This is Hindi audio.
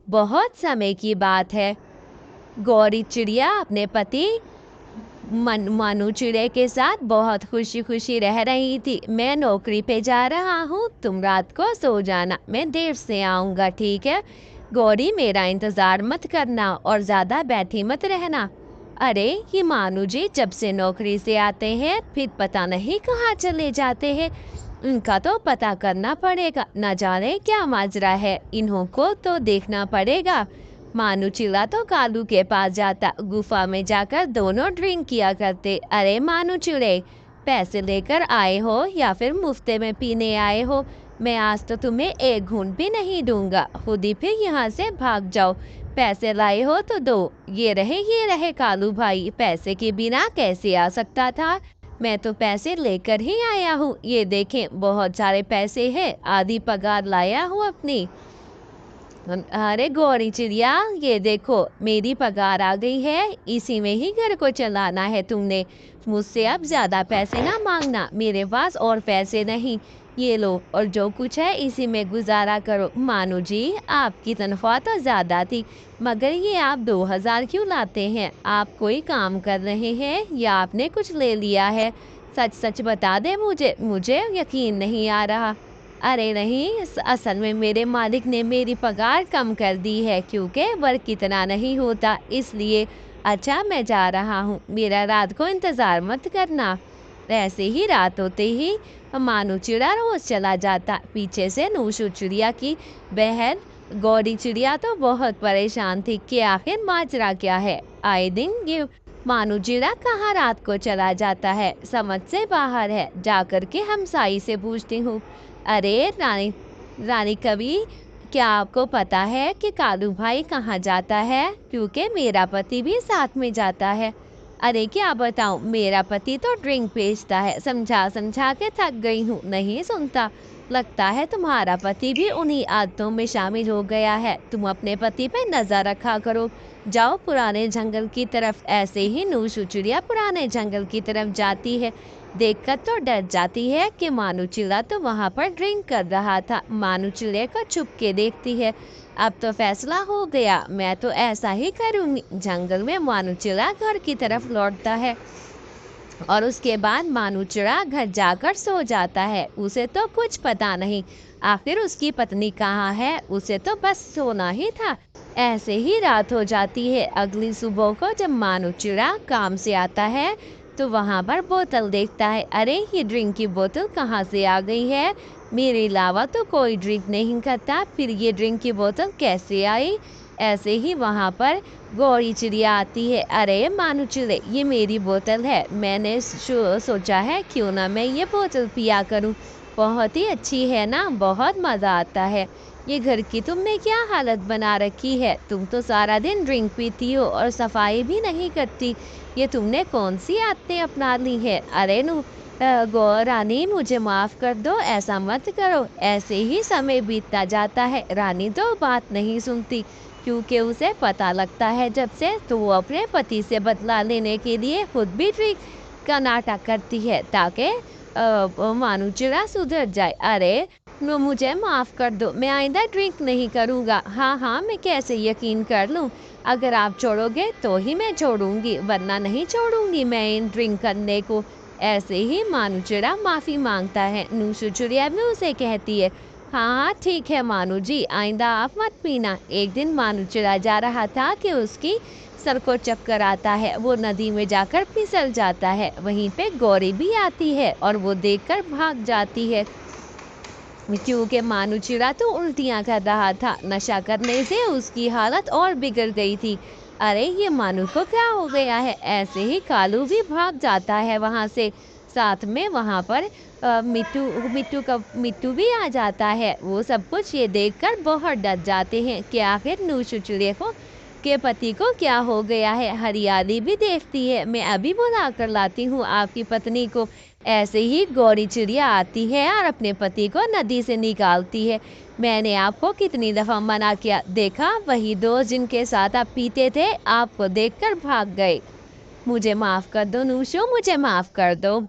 बहुत समय की बात है। गौरी चिड़िया अपने पति मानू चिड़े के साथ बहुत खुशी खुशी रह रही थी। मैं नौकरी पे जा रहा हूँ, तुम रात को सो जाना, मैं देर से आऊँगा, ठीक है? गौरी, मेरा इंतज़ार मत करना और ज़्यादा बैठी मत रहना। अरे ये मानू जी जब से नौकरी से आते हैं फिर पता नहीं कहाँ चले जाते हैं। इनका तो पता करना पड़ेगा, न जाने क्या माजरा है, इन्हों को तो देखना पड़ेगा। मानू चिल्ला तो कालू के पास जाता, गुफा में जाकर दोनों ड्रिंक किया करते। अरे मानू चिड़े, पैसे लेकर आए हो या फिर मुफ्ते में पीने आए हो? मैं आज तो तुम्हें एक घूंट भी नहीं दूंगा, खुद ही फिर यहाँ से भाग जाओ। पैसे लाए हो तो दो। ये रहे कालू भाई, पैसे के बिना कैसे आ सकता था? मैं तो पैसे लेकर ही आया हूँ, ये देखें बहुत सारे पैसे हैं, आधी पगार लाया हूँ अपनी। अरे गौरी चिड़िया, ये देखो मेरी पगार आ गई है, इसी में ही घर को चलाना है तुमने। मुझसे अब ज्यादा पैसे ना मांगना, मेरे पास और पैसे नहीं। ये लो, और जो कुछ है इसी में गुजारा करो। मानू जी, आपकी तनख्वाह तो ज्यादा थी, मगर ये आप 2000 क्यों लाते हैं? आप कोई काम कर रहे हैं या आपने कुछ ले लिया है? सच सच बता दे, मुझे मुझे यकीन नहीं आ रहा। अरे नहीं, असल में मेरे मालिक ने मेरी पगार कम कर दी है, क्योंकि वर्क इतना नहीं होता, इसलिए। अच्छा, मैं जा रहा हूँ, मेरा रात को इंतज़ार मत करना। ऐसे ही रात होते ही मानू चिड़ा रोज चला जाता। पीछे से नूशू चिड़िया की बहन गौरी चिड़िया तो बहुत परेशान थी कि आखिर माजरा क्या है। आए दिन ये मानू चिड़ा कहाँ रात को चला जाता है, समझ से बाहर है। जाकर के हमसाई से पूछती हूँ, अरे रानी रानी कवि, क्या आपको पता है कि कालू भाई कहाँ जाता है? क्योंकि मेरा पति भी साथ में जाता है। अरे क्या बताऊं, मेरा पति तो ड्रिंक बेचता है, समझा समझा के थक गई हूँ, नहीं सुनता। लगता है तुम्हारा पति भी उन्हीं आदतों में शामिल हो गया है। तुम अपने पति पे नजर रखा करो। जाओ पुराने जंगल की तरफ। ऐसे ही नूशू चिड़िया पुराने जंगल की तरफ जाती है। देखकर तो डर जाती है कि मानू चिल्ला तो वहां पर ड्रिंक कर रहा था। मानू चिल्ले को छुप के देखती है। अब तो फैसला हो गया, मैं तो ऐसा ही करूंगी। जंगल में मानू चिल्ला घर की तरफ लौटता है और उसके बाद मानू चिड़ा घर जाकर सो जाता है। उसे तो कुछ पता नहीं आखिर उसकी पत्नी कहाँ है, उसे तो बस सोना ही था। ऐसे ही रात हो जाती है। अगली सुबह को जब मानू चिड़ा काम से आता है तो वहां पर बोतल देखता है। अरे ये ड्रिंक की बोतल कहाँ से आ गई है? मेरे अलावा तो कोई ड्रिंक नहीं करता, फिर ये ड्रिंक की बोतल कैसे आई? ऐसे ही वहां पर गौरी चिड़िया आती है। अरे मानू चिड़े, ये मेरी बोतल है, मैंने सोचा है क्यों ना मैं ये बोतल पिया करूं। बहुत ही अच्छी है ना, बहुत मज़ा आता है। ये घर की तुमने क्या हालत बना रखी है? तुम तो सारा दिन ड्रिंक पीती हो और सफाई भी नहीं करती। ये तुमने कौन सी आदतें अपना ली है? अरे गौ रानी, मुझे माफ़ कर दो, ऐसा मत करो। ऐसे ही समय बीतता जाता है। रानी तो बात नहीं सुनती, क्योंकि उसे पता लगता है जब से तो वो अपने पति से बदला लेने के लिए खुद भी ड्रिंक का नाटक करती है, ताकि मानू चिड़ा सुधर जाए। अरे मुझे माफ़ कर दो, मैं आइंदा ड्रिंक नहीं करूँगा। हाँ हाँ, मैं कैसे यकीन कर लूँ? अगर आप छोड़ोगे तो ही मैं छोड़ूंगी, वरना नहीं छोड़ूंगी मैं इन ड्रिंक करने को। ऐसे ही मानू चिड़ा माफ़ी मांगता है। नूशू चिड़िया भी उसे कहती है, हाँ हाँ ठीक है मानू जी, आइंदा आप मत पीना। एक दिन मानू चिड़ा जा रहा था कि उसकी सर को चक्कर आता है। वो नदी में जाकर फिसल जाता है। वहीं पे गौरी भी आती है और वो देखकर भाग जाती है, क्योंकि मानू चिड़ा तो उल्टियां कर रहा था। नशा करने से उसकी हालत और बिगड़ गई थी। अरे ये मानू को क्या हो गया है? ऐसे ही कालू भी भाग जाता है वहां से। साथ में वहां पर मिट्टू भी आ जाता है। वो सब कुछ ये देखकर बहुत डर जाते हैं कि आखिर नूशू चिड़िया को के पति को क्या हो गया है। हरियाली भी देखती है, मैं अभी बुला कर लाती हूँ आपकी पत्नी को। ऐसे ही गौरी चिड़िया आती है और अपने पति को नदी से निकालती है। मैंने आपको कितनी दफ़ा मना किया, देखा वही दोस्त जिनके साथ आप पीते थे आपको देखकर भाग गए। मुझे माफ़ कर दो नूशो, मुझे माफ़ कर दो।